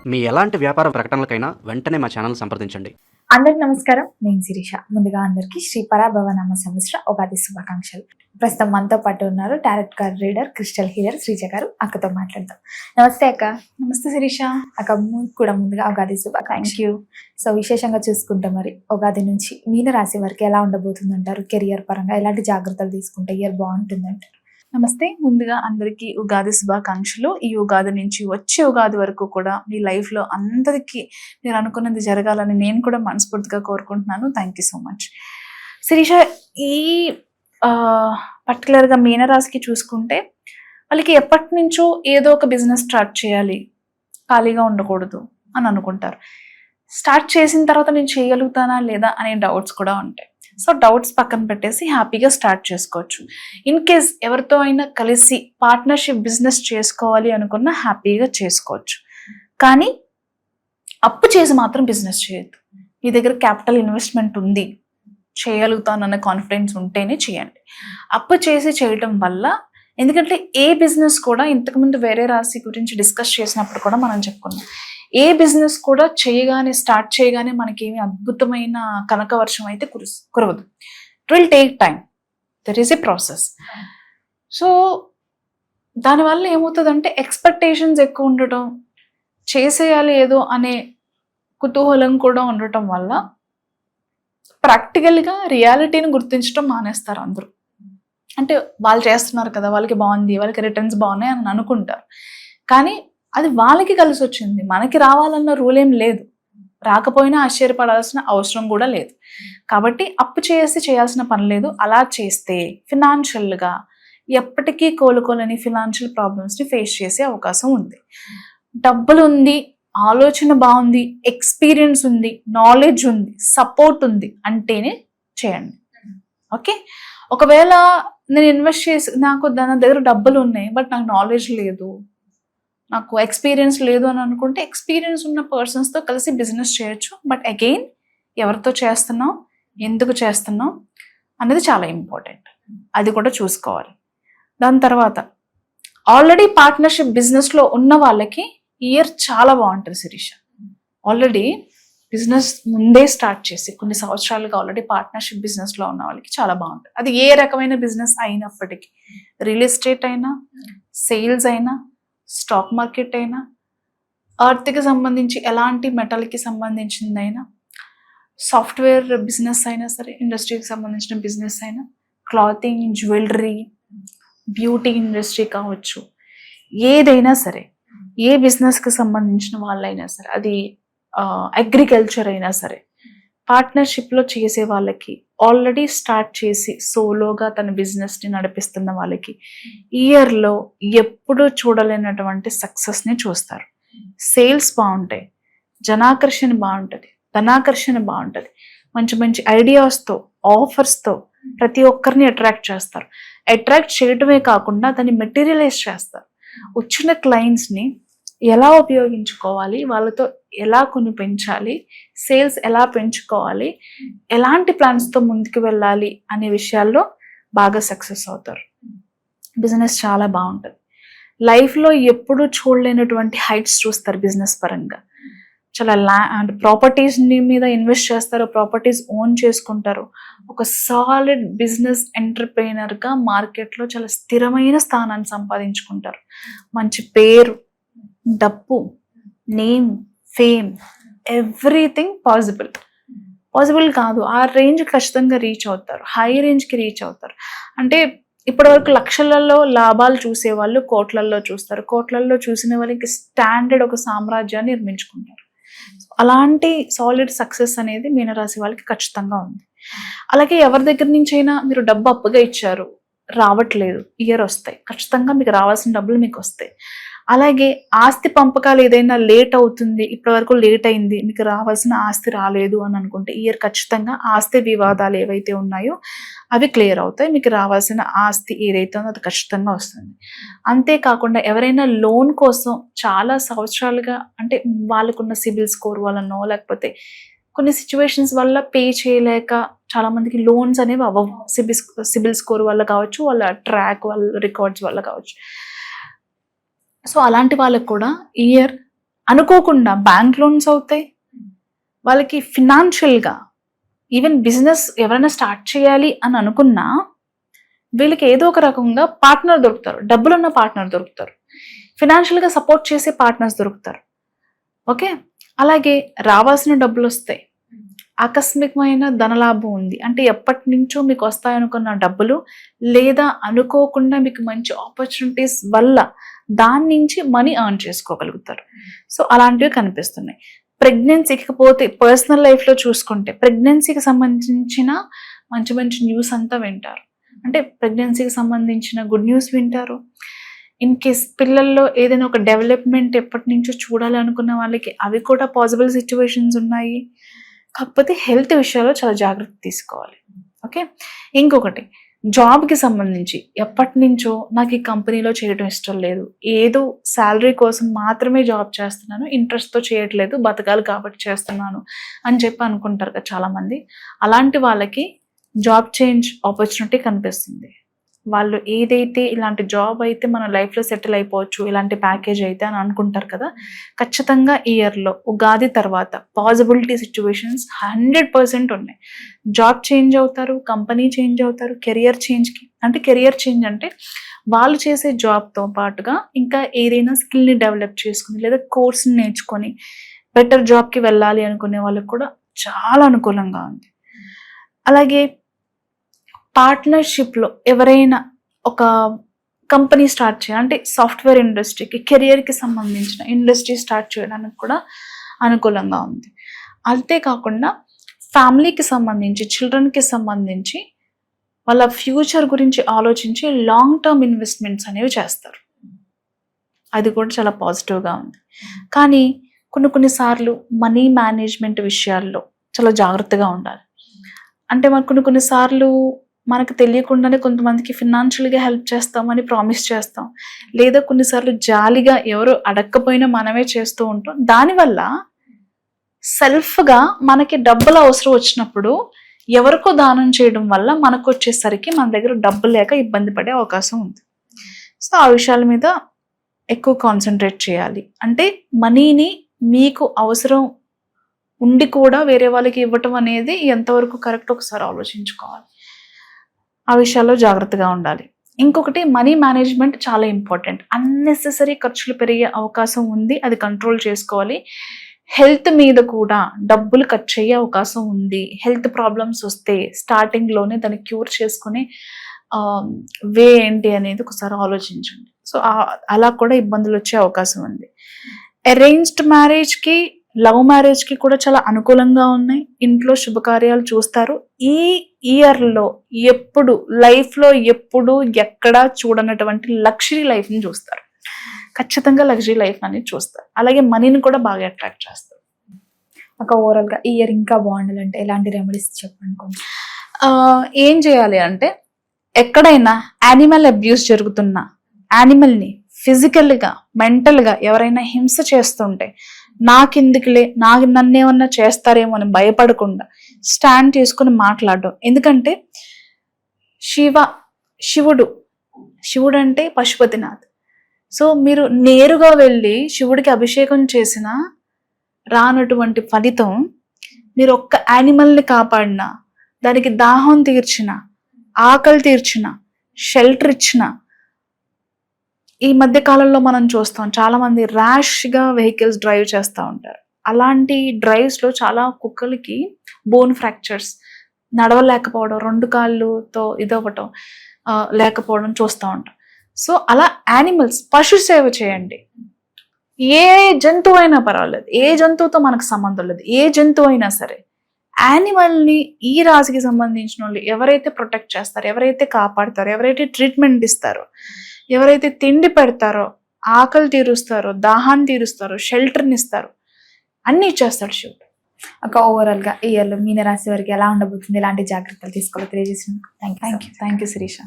మీ ఎలాంటి వ్యాపార ప్రకటనలకైనా వెంటనే మా ఛానల్ సంప్రదించండి. అందరికి నమస్కారం. నేను శిరీష. ముందుగా అందరికి శ్రీ పరాభవనామ సంవత్సర ఉగాది శుభాకాంక్షలు. ప్రస్తుతం మనతో పాటు ఉన్నారు tarot card reader, crystal healer Sreeja గారు. అక్కతో మాట్లాడదాం. నమస్తే అక్క. నమస్తే శిరీష. అక్క కూడా ముందుగా ఉగాది శుభాకాంక్షలు. సో విశేషంగా చూసుకుంటే మరి ఉగాది నుంచి మీన రాశి వరకు ఎలా ఉండబోతుంది అంటారు? కెరియర్ పరంగా ఎలాంటి జాగ్రత్తలు తీసుకుంటే ఇయర్ బాగుంటుంది అంటారు? నమస్తే. ముందుగా అందరికీ ఉగాది శుభాకాంక్షలు. ఈ ఉగాది నుంచి వచ్చే ఉగాది వరకు కూడా మీ లైఫ్లో అందరికీ మీరు అనుకున్నది జరగాలని నేను కూడా మనస్ఫూర్తిగా కోరుకుంటున్నాను. Thank you so much. Shirisha, ఈ పర్టికులర్గా మీనరాశికి చూసుకుంటే వాళ్ళకి ఎప్పటి నుంచో ఏదో ఒక బిజినెస్ స్టార్ట్ చేయాలి, ఖాళీగా ఉండకూడదు అని అనుకుంటారు. స్టార్ట్ చేసిన తర్వాత నేను చేయగలుగుతానా లేదా అనే డౌట్స్ కూడా ఉంటాయి. సో డౌట్స్ పక్కన పెట్టేసి హ్యాపీగా స్టార్ట్ చేసుకోవచ్చు. ఇన్ కేస్ ఎవరితో అయినా కలిసి పార్ట్నర్షిప్ బిజినెస్ చేసుకోవాలి అనుకున్నా హ్యాపీగా చేసుకోవచ్చు. కానీ అప్పు చేసి మాత్రం బిజినెస్ చేయొద్దు. మీ దగ్గర క్యాపిటల్ ఇన్వెస్ట్మెంట్ ఉంది, చేయగలుగుతానన్న కాన్ఫిడెన్స్ ఉంటేనే చేయండి. అప్పు చేసి చేయటం వల్ల, ఎందుకంటే ఏ బిజినెస్ కూడా ఇంతకుముందు వేరే రాశి గురించి డిస్కస్ చేసినప్పుడు కూడా మనం చెప్పుకున్నాం, ఏ బిజినెస్ కూడా స్టార్ట్ చేయగానే మనకేమి అద్భుతమైన కనక వర్షం అయితే కురవదు. It will take time. There is a process. So దానివల్ల ఏమవుతుందంటే ఎక్స్పెక్టేషన్స్ ఎక్కువ ఉండటం, చేసేయాలి ఏదో అనే కుతూహలం కూడా ఉండటం వల్ల ప్రాక్టికల్గా రియాలిటీని గుర్తించడం మానేస్తారు అందరూ. అంటే వాళ్ళు చేస్తున్నారు కదా, వాళ్ళకి బాగుంది, వాళ్ళకి రిటర్న్స్ బాగున్నాయి అని అనుకుంటారు. కానీ అది వాళ్ళకి కలిసి వచ్చింది. మనకి రావాలన్న రూల్ ఏం లేదు, రాకపోయినా ఆశ్చర్యపడాల్సిన అవసరం కూడా లేదు. కాబట్టి అప్పు చేయాల్సిన పని లేదు. అలా చేస్తే ఫినాన్షియల్గా ఎప్పటికీ కోలుకోలేని ఫినాన్షియల్ ప్రాబ్లమ్స్ని ఫేస్ చేసే అవకాశం ఉంది. డబ్బులు ఉంది, ఆలోచన బాగుంది, ఎక్స్పీరియన్స్ ఉంది, నాలెడ్జ్ ఉంది, సపోర్ట్ ఉంది అంటేనే చేయండి. ఓకే, ఒకవేళ నేను ఇన్వెస్ట్ చేసి నాకు దాని దగ్గర డబ్బులు ఉన్నాయి బట్ నాకు నాలెడ్జ్ లేదు, నాకు ఎక్స్పీరియన్స్ లేదు అని అనుకుంటే ఎక్స్పీరియన్స్ ఉన్న పర్సన్స్తో కలిసి బిజినెస్ చేయొచ్చు. బట్ అగైన్ ఎవరితో చేస్తున్నాం, ఎందుకు చేస్తున్నాం అనేది చాలా ఇంపార్టెంట్. అది కూడా చూసుకోవాలి. దాని తర్వాత ఆల్రెడీ పార్ట్నర్షిప్ బిజినెస్లో ఉన్న వాళ్ళకి ఇయర్ చాలా బాగుంటుంది శిరీష. ఆల్రెడీ బిజినెస్ ముందే స్టార్ట్ చేసి కొన్ని సంవత్సరాలుగా ఆల్రెడీ పార్ట్నర్షిప్ బిజినెస్లో ఉన్న వాళ్ళకి చాలా బాగుంటుంది. అది ఏ రకమైన బిజినెస్ అయినప్పటికీ, రియల్ ఎస్టేట్ అయినా, సేల్స్ అయినా, స్టాక్ మార్కెట్ అయినా, ఆర్థిక సంబంధించి ఎలాంటి మెటల్కి సంబంధించిందైనా, సాఫ్ట్వేర్ బిజినెస్ అయినా సరే, ఇండస్ట్రీకి సంబంధించిన బిజినెస్ అయినా, క్లాతింగ్, జ్యువెలరీ, బ్యూటీ ఇండస్ట్రీ కావచ్చు, ఏదైనా సరే, ఏ బిజినెస్కి సంబంధించిన వాళ్ళైనా సరే, అది అగ్రికల్చర్ అయినా సరే, పార్ట్నర్షిప్లో చేసే వాళ్ళకి, ఆల్రెడీ స్టార్ట్ చేసి సోలోగా తన బిజినెస్ని నడిపిస్తున్న వాళ్ళకి ఇయర్లో ఎప్పుడూ చూడలేనటువంటి సక్సెస్ని చూస్తారు. సేల్స్ బాగుంటాయి, జనాకర్షణ బాగుంటుంది, ధనాకర్షణ బాగుంటుంది, మంచి మంచి ఐడియాస్తో, ఆఫర్స్తో ప్రతి ఒక్కరిని అట్రాక్ట్ చేస్తారు. అట్రాక్ట్ చేయడమే కాకుండా దాన్ని మెటీరియలైజ్ చేస్తారు. వచ్చిన క్లయింట్స్ని ఎలా ఉపయోగించుకోవాలి, వాళ్ళతో ఎలా పెంచాలి, సేల్స్ ఎలా పెంచుకోవాలి, ఎలాంటి ప్లాన్స్తో ముందుకు వెళ్ళాలి అనే విషయాల్లో బాగా సక్సెస్ అవుతారు. బిజినెస్ చాలా బాగుంటుంది. లైఫ్లో ఎప్పుడూ చూడలేనటువంటి హైట్స్ చూస్తారు బిజినెస్ పరంగా. చాలా ప్రాపర్టీస్ మీద ఇన్వెస్ట్ చేస్తారు, ప్రాపర్టీస్ ఓన్ చేసుకుంటారు. ఒక సాలిడ్ బిజినెస్ ఎంటర్ప్రెన్యూర్గా మార్కెట్లో చాలా స్థిరమైన స్థానాన్ని సంపాదించుకుంటారు. మంచి పేరు, డబ్బు, నేమ్, ఫేమ్, ఎవ్రీథింగ్ పాసిబుల్ కాదు, ఆ రేంజ్ ఖచ్చితంగా రీచ్ అవుతారు, హై రేంజ్కి రీచ్ అవుతారు. అంటే ఇప్పటివరకు లక్షలలో లాభాలు చూసేవాళ్ళు కోట్లల్లో చూస్తారు, కోట్లల్లో చూసిన వాళ్ళకి స్టాండర్డ్ ఒక సామ్రాజ్యాన్ని నిర్మించుకుంటారు. అలాంటి సాలిడ్ సక్సెస్ అనేది మీనరాశి వాళ్ళకి ఖచ్చితంగా ఉంది. అలాగే ఎవరి దగ్గర నుంచి అయినా మీరు డబ్బు అప్పుగా ఇచ్చారు, రావట్లేదు, ఇయర్ వస్తాయి, ఖచ్చితంగా మీకు రావాల్సిన డబ్బులు మీకు వస్తాయి. అలాగే ఆస్తి పంపకాలు ఏదైనా లేట్ అవుతుంది, ఇప్పటి వరకు లేట్ అయింది, మీకు రావాల్సిన ఆస్తి రాలేదు అని అనుకుంటే ఇయర్ ఖచ్చితంగా ఆస్తి వివాదాలు ఏవైతే ఉన్నాయో అవి క్లియర్ అవుతాయి. మీకు రావాల్సిన ఆస్తి ఏదైతే ఉందో అది ఖచ్చితంగా వస్తుంది. అంతేకాకుండా ఎవరైనా లోన్ కోసం చాలా సంవత్సరాలుగా, అంటే వాళ్ళకున్న సిబిల్ స్కోర్ వలనో లేకపోతే కొన్ని సిచ్యువేషన్స్ వల్ల పే చేయలేక చాలా మందికి లోన్స్ అనేవి అవ్వవు. సిబిల్ స్కోర్ వల్ల కావచ్చు, వాళ్ళ ట్రాక్ వాళ్ళ రికార్డ్స్ వల్ల కావచ్చు. సో అలాంటి వాళ్ళకు కూడా ఇయర్ అనుకోకుండా బ్యాంక్ లోన్స్ అవుతాయి, వాళ్ళకి ఫినాన్షియల్గా ఈవెన్ బిజినెస్ ఎవరైనా స్టార్ట్ చేయాలి అని అనుకున్నా వీళ్ళకి ఏదో ఒక రకంగా పార్ట్నర్ దొరుకుతారు, డబ్బులున్న పార్ట్నర్ దొరుకుతారు, ఫినాన్షియల్గా సపోర్ట్ చేసే పార్ట్నర్స్ దొరుకుతారు. ఓకే, అలాగే రావాల్సిన డబ్బులు వస్తాయి, ఆకస్మికమైన ధనలాభం ఉంది అంటే ఎప్పటి నుంచో మీకు వస్తాయనుకున్న డబ్బులు లేదా అనుకోకుండా మీకు మంచి ఆపర్చునిటీస్ వల్ల దాని నుంచి మనీ ఎర్న్ చేసుకోగలుగుతారు. సో అలాంటివి కనిపిస్తున్నాయి. ప్రెగ్నెన్సీకి పోతే పర్సనల్ లైఫ్లో చూసుకుంటే ప్రెగ్నెన్సీకి సంబంధించిన మంచి మంచి న్యూస్ అంతా వింటారు. అంటే ప్రెగ్నెన్సీకి సంబంధించిన గుడ్ న్యూస్ వింటారు. ఇన్ కేస్ పిల్లల్లో ఏదైనా ఒక డెవలప్మెంట్ ఎప్పటి నుంచో చూడాలి అనుకున్న వాళ్ళకి అవి కూడా పాసిబుల్ సిచ్యువేషన్స్ ఉన్నాయి. కాకపోతే హెల్త్ విషయాల్లో చాలా జాగ్రత్త తీసుకోవాలి. ఓకే, ఇంకొకటి జాబ్కి సంబంధించి ఎప్పటి నుంచో నాకు ఈ కంపెనీలో చేయడం ఇష్టం లేదు, ఏదో శాలరీ కోసం మాత్రమే జాబ్ చేస్తున్నాను, ఇంట్రెస్ట్తో చేయట్లేదు, బతకాలి కాబట్టి చేస్తున్నాను అని చెప్పి అనుకుంటారు కదా చాలామంది. అలాంటి వాళ్ళకి జాబ్ చేంజ్ ఆపర్చునిటీ కనిపిస్తుంది. వాళ్ళు ఏదైతే ఇలాంటి జాబ్ అయితే మన లైఫ్లో సెటిల్ అయిపోవచ్చు, ఇలాంటి ప్యాకేజ్ అయితే అని అనుకుంటారు కదా, ఖచ్చితంగా ఈ ఇయర్లో ఉగాది తర్వాత పాసిబిలిటీ సిచ్యువేషన్స్ 100% ఉన్నాయి. జాబ్ చేంజ్ అవుతారు, కంపెనీ చేంజ్ అవుతారు, కెరియర్ చేంజ్కి అంటే కెరియర్ చేంజ్ అంటే వాళ్ళు చేసే జాబ్తో పాటుగా ఇంకా ఏదైనా స్కిల్ని డెవలప్ చేసుకుని లేదా కోర్స్ని నేర్చుకొని బెటర్ జాబ్కి వెళ్ళాలి అనుకునే వాళ్ళకి కూడా చాలా అనుకూలంగా ఉంది. అలాగే పార్ట్నర్షిప్లో ఎవరైనా ఒక కంపెనీ స్టార్ట్ చేయాలి అంటే సాఫ్ట్వేర్ ఇండస్ట్రీకి కెరియర్కి సంబంధించిన ఇండస్ట్రీ స్టార్ట్ చేయడానికి కూడా అనుకూలంగా ఉంది. అంతేకాకుండా ఫ్యామిలీకి సంబంధించి చిల్డ్రన్కి సంబంధించి వాళ్ళ ఫ్యూచర్ గురించి ఆలోచించి లాంగ్ టర్మ్ ఇన్వెస్ట్మెంట్స్ అనేవి చేస్తారు. అది కూడా చాలా పాజిటివ్గా ఉంది. కానీ కొన్నిసార్లు మనీ మేనేజ్మెంట్ విషయాల్లో చాలా జాగ్రత్తగా ఉండాలి. అంటే మనకు కొన్నిసార్లు మనకు తెలియకుండానే కొంతమందికి ఫినాన్షియల్గా హెల్ప్ చేస్తామని ప్రామిస్ చేస్తాం, లేదా కొన్నిసార్లు జాలిగా ఎవరు అడగకపోయినా మనమే చేస్తూ ఉంటాం. దానివల్ల సెల్ఫ్గా మనకి డబ్బులు అవసరం వచ్చినప్పుడు ఎవరికో దానం చేయడం వల్ల మనకు వచ్చేసరికి మన దగ్గర డబ్బు లేక ఇబ్బంది పడే అవకాశం ఉంది. సో ఆ విషయాల మీద ఎక్కువ కాన్సన్ట్రేట్ చేయాలి. అంటే మనీని మీకు అవసరం ఉండి కూడా వేరే వాళ్ళకి ఇవ్వటం అనేది ఎంతవరకు కరెక్ట్ ఒకసారి ఆలోచించుకోవాలి. ఆ విషయాల్లో జాగ్రత్తగా ఉండాలి. ఇంకొకటి మనీ మేనేజ్మెంట్ చాలా ఇంపార్టెంట్. అన్నెసెసరీ ఖర్చులు పెరిగే అవకాశం ఉంది, అది కంట్రోల్ చేసుకోవాలి. హెల్త్ మీద కూడా డబ్బులు ఖర్చు అయ్యే అవకాశం ఉంది. హెల్త్ ప్రాబ్లమ్స్ వస్తే స్టార్టింగ్లోనే దాన్ని క్యూర్ చేసుకునే వే ఏంటి అనేది ఒకసారి ఆలోచించండి. సో అలా కూడా ఇబ్బందులు వచ్చే అవకాశం ఉంది. అరేంజ్డ్ మ్యారేజ్కి లవ్ మ్యారేజ్కి కూడా చాలా అనుకూలంగా ఉన్నాయి. ఇంట్లో శుభకార్యాలు చూస్తారు. ఈ ఇయర్లో ఎప్పుడు లైఫ్లో ఎప్పుడు ఎక్కడా చూడనటువంటి లగ్జరీ లైఫ్ని చూస్తారు. ఖచ్చితంగా లగ్జరీ లైఫ్ అనేది చూస్తారు. అలాగే మనీని కూడా బాగా అట్రాక్ట్ చేస్తారు. ఒక ఓవరాల్గా ఈ ఇయర్ ఇంకా బాగుండాలంటే ఎలాంటి రెమెడీస్ చెప్పండి కొంచెం. ఏం చేయాలి అంటే ఎక్కడైనా యానిమల్ అబ్యూస్ జరుగుతున్నా, యానిమల్ని ఫిజికల్గా మెంటల్గా ఎవరైనా హింస చేస్తుంటే నాకెందుకులే, నన్నేమన్నా చేస్తారేమో అని భయపడకుండా స్టాండ్ తీసుకుని మాట్లాడడం. ఎందుకంటే శివుడు అంటే పశుపతినాథ్. సో మీరు నేరుగా వెళ్ళి శివుడికి అభిషేకం చేసినా రానటువంటి ఫలితం, మీరు ఒక్క యానిమల్ని కాపాడినా, దానికి దాహం తీర్చిన, ఆకలి తీర్చిన, షెల్టర్ ఇచ్చిన. ఈ మధ్య కాలంలో మనం చూస్తాం చాలా మంది ర్యాష్గా వెహికల్స్ డ్రైవ్ చేస్తూ ఉంటారు. అలాంటి డ్రైవ్స్లో చాలా కుక్కలకి బోన్ ఫ్రాక్చర్స్, నడవలేకపోవడం, 2 కాళ్ళుతో ఇదవ్వటం లేకపోవడం చూస్తూ ఉంటాం. సో అలా యానిమల్స్, పశు సేవ చేయండి. ఏ జంతువు అయినా పర్వాలేదు, ఏ జంతువుతో మనకు సంబంధం లేదు, ఏ జంతువు అయినా సరే యానిమల్ని ఈ రాశికి సంబంధించిన వాళ్ళు ఎవరైతే ప్రొటెక్ట్ చేస్తారో, ఎవరైతే కాపాడతారో, ఎవరైతే ట్రీట్మెంట్ ఇస్తారో, ఎవరైతే తిండి పెడతారో, ఆకలి తీరుస్తారో, దాహాన్ని తీరుస్తారో, షెల్టర్ని ఇస్తారో, అన్నీ ఇచ్చేస్తాడు శివుడు. ఒక ఓవరాల్గా ఈ ఇయర్లో మీనరాశి వారికి ఎలా ఉండబోతుంది, ఎలాంటి జాగ్రత్తలు తీసుకోవాలో తెలియజేసినందుకు thank you thank you Sirisha.